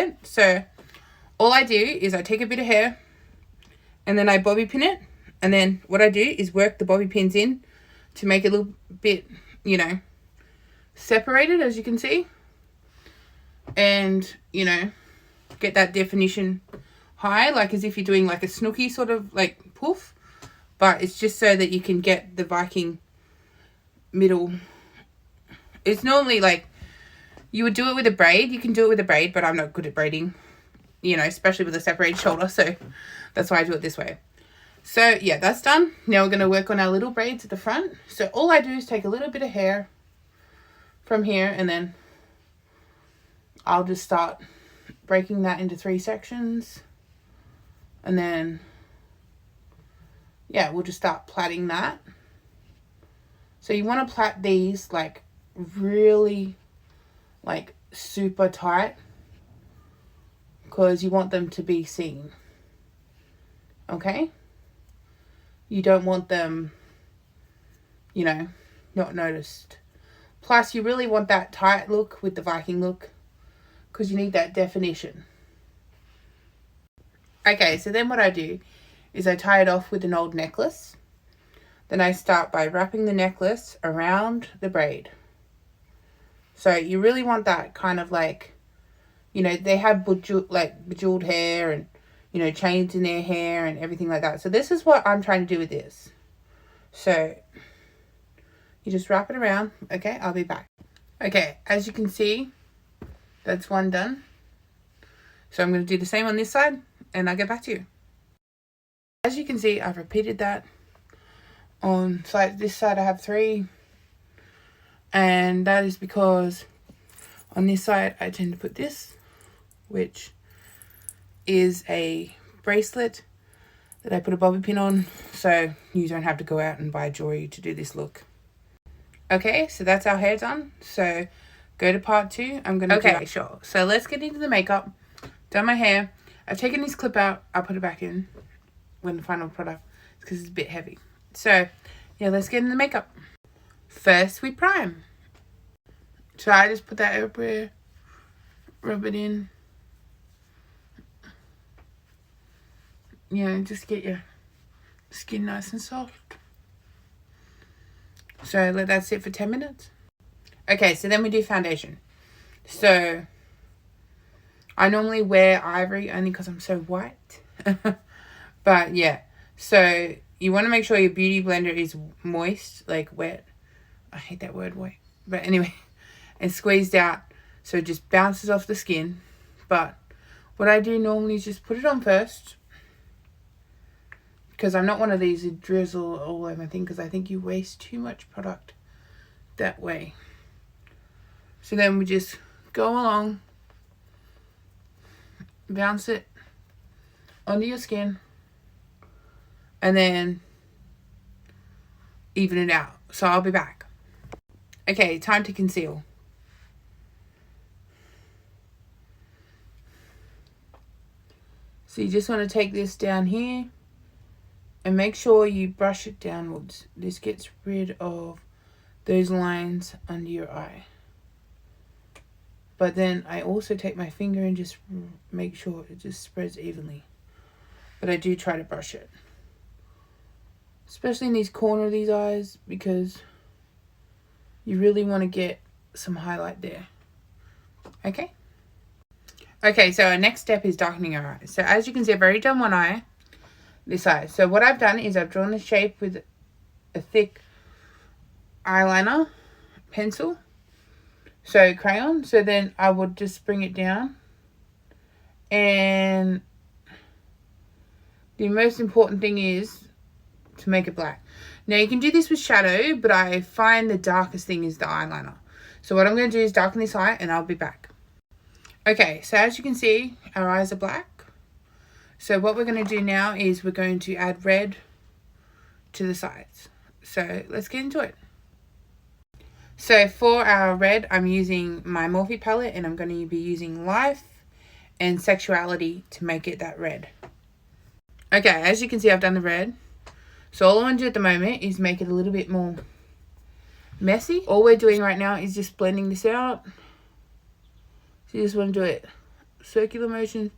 it. So all I do is I take a bit of hair and then I bobby pin it. And then what I do is work the bobby pins in to make it a little bit, you know, separated, as you can see. And, you know, get that definition high, like as if you're doing like a snooky sort of like poof. But it's just so that you can get the Viking middle. It's normally like, you would do it with a braid. You can do it with a braid, but I'm not good at braiding, you know, especially with a separated shoulder. So that's why I do it this way. So yeah, that's done. Now we're going to work on our little braids at the front. So all I do is take a little bit of hair from here, and then I'll just start breaking that into 3 sections. And then, yeah, we'll just start plaiting that. So you want to plait these like really like super tight, because you want them to be seen. Okay? You don't want them, you know, not noticed. Plus, you really want that tight look with the Viking look, because you need that definition. Okay, so then what I do is I tie it off with an old necklace. Then I start by wrapping the necklace around the braid. So you really want that kind of like, you know, they have bejeweled hair and, you know, chains in their hair and everything like that. So this is what I'm trying to do with this. So you just wrap it around. Okay, I'll be back. Okay, as you can see, that's one done. So I'm going to do the same on this side, and I'll get back to you. As you can see, I've repeated that. On this side I have 3. And that is because on this side I tend to put this, which is a bracelet that I put a bobby pin on, so you don't have to go out and buy jewelry to do this look. Okay, so that's our hair done. So go to part 2. I'm going to do it. Sure. So let's get into the makeup. Done my hair. I've taken this clip out. I'll put it back in when the final product, because it's a bit heavy. So yeah, let's get into the makeup. First, we prime. So I just put that everywhere, rub it in. You know, just get your skin nice and soft. So let that sit for 10 minutes. Okay, so then we do foundation. So I normally wear ivory only because I'm so white. But yeah, so you want to make sure your beauty blender is moist, like wet. I hate that word, wet. But anyway, and squeezed out so it just bounces off the skin. But what I do normally is just put it on first, because I'm not one of these who drizzle all over my thing, because I think you waste too much product that way. So then we just go along, bounce it onto your skin, and then even it out. So I'll be back. Okay, time to conceal. So you just want to take this down here and make sure you brush it downwards. This gets rid of those lines under your eye. But then I also take my finger and just make sure it just spreads evenly. But I do try to brush it, especially in these corner of these eyes, because you really want to get some highlight there. Okay? Okay, so our next step is darkening our eyes. So as you can see, I've already done one eye, this eye. So what I've done is I've drawn the shape with a thick eyeliner pencil, so crayon. So then I would just bring it down, and the most important thing is to make it black. Now you can do this with shadow, but I find the darkest thing is the eyeliner. So what I'm going to do is darken this eye, and I'll be back. Okay, so as you can see, our eyes are black. So what we're going to do now is we're going to add red to the sides. So let's get into it. So for our red, I'm using my Morphe palette, and I'm going to be using Life and Sexuality to make it that red. Okay, as you can see, I've done the red. So all I want to do at the moment is make it a little bit more messy. All we're doing right now is just blending this out. So you just want to do it circular motions,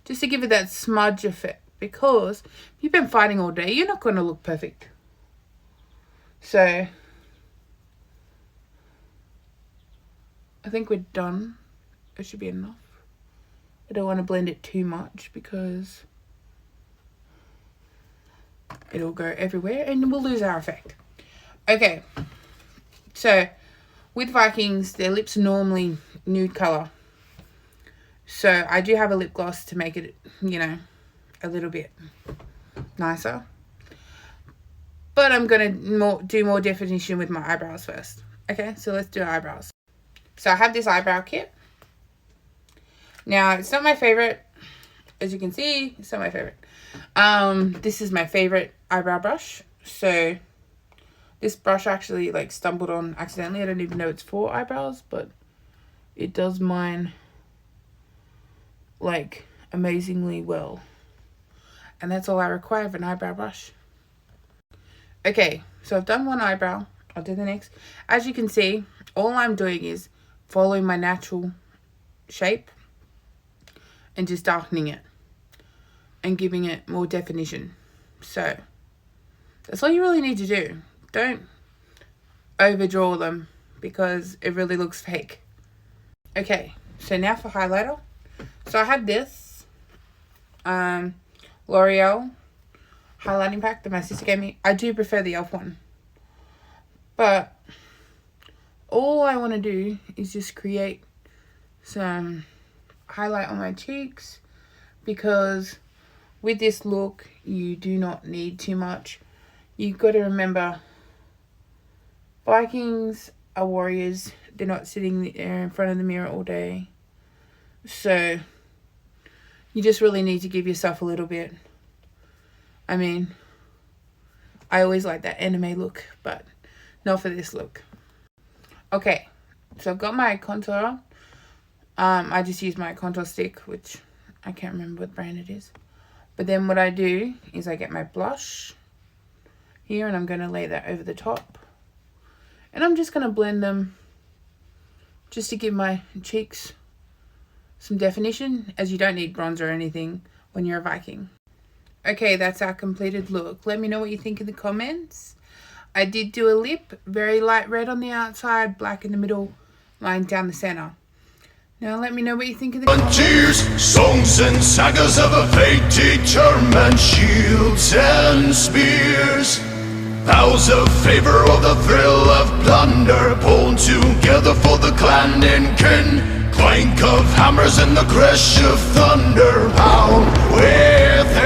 just to give it that smudge effect. Because if you've been fighting all day, you're not going to look perfect. So I think we're done. It should be enough. I don't want to blend it too much because it'll go everywhere and we'll lose our effect. Okay, so with Vikings, their lips are normally nude colour. So I do have a lip gloss to make it, you know, a little bit nicer. But I'm going to do more definition with my eyebrows first. Okay, so let's do eyebrows. So I have this eyebrow kit. Now, it's not my favorite. As you can see, it's not my favorite. This is my favorite eyebrow brush. So this brush actually like stumbled on accidentally. I don't even know it's for eyebrows, but it does mine like amazingly well. And that's all I require of an eyebrow brush. Okay, so I've done one eyebrow. I'll do the next. As you can see, all I'm doing is following my natural shape and just darkening it and giving it more definition. So that's all you really need to do. Don't overdraw them because it really looks fake. Okay, so now for highlighter. So I have this L'Oreal highlighting pack that my sister gave me. I do prefer the e.l.f. one. But all I want to do is just create some highlight on my cheeks, because with this look you do not need too much. You've got to remember, Vikings are warriors. They're not sitting there in front of the mirror all day. So you just really need to give yourself a little bit. I mean, I always like that anime look, but not for this look. Okay, so I've got my contour. I just use my contour stick, which I can't remember what brand it is. But then what I do is I get my blush here and I'm going to lay that over the top. And I'm just going to blend them just to give my cheeks some definition, as you don't need bronzer or anything when you're a Viking. Okay, that's our completed look. Let me know what you think in the comments. I did do a lip, very light red on the outside, black in the middle, line down the center. Now let me know what you think in the comments. Frontiers, songs and sagas of a fate determined, shields and spears. Vows of favor or the thrill of plunder, pulled together for the clan and kin. Clank of hammers and the crash of thunder, bound with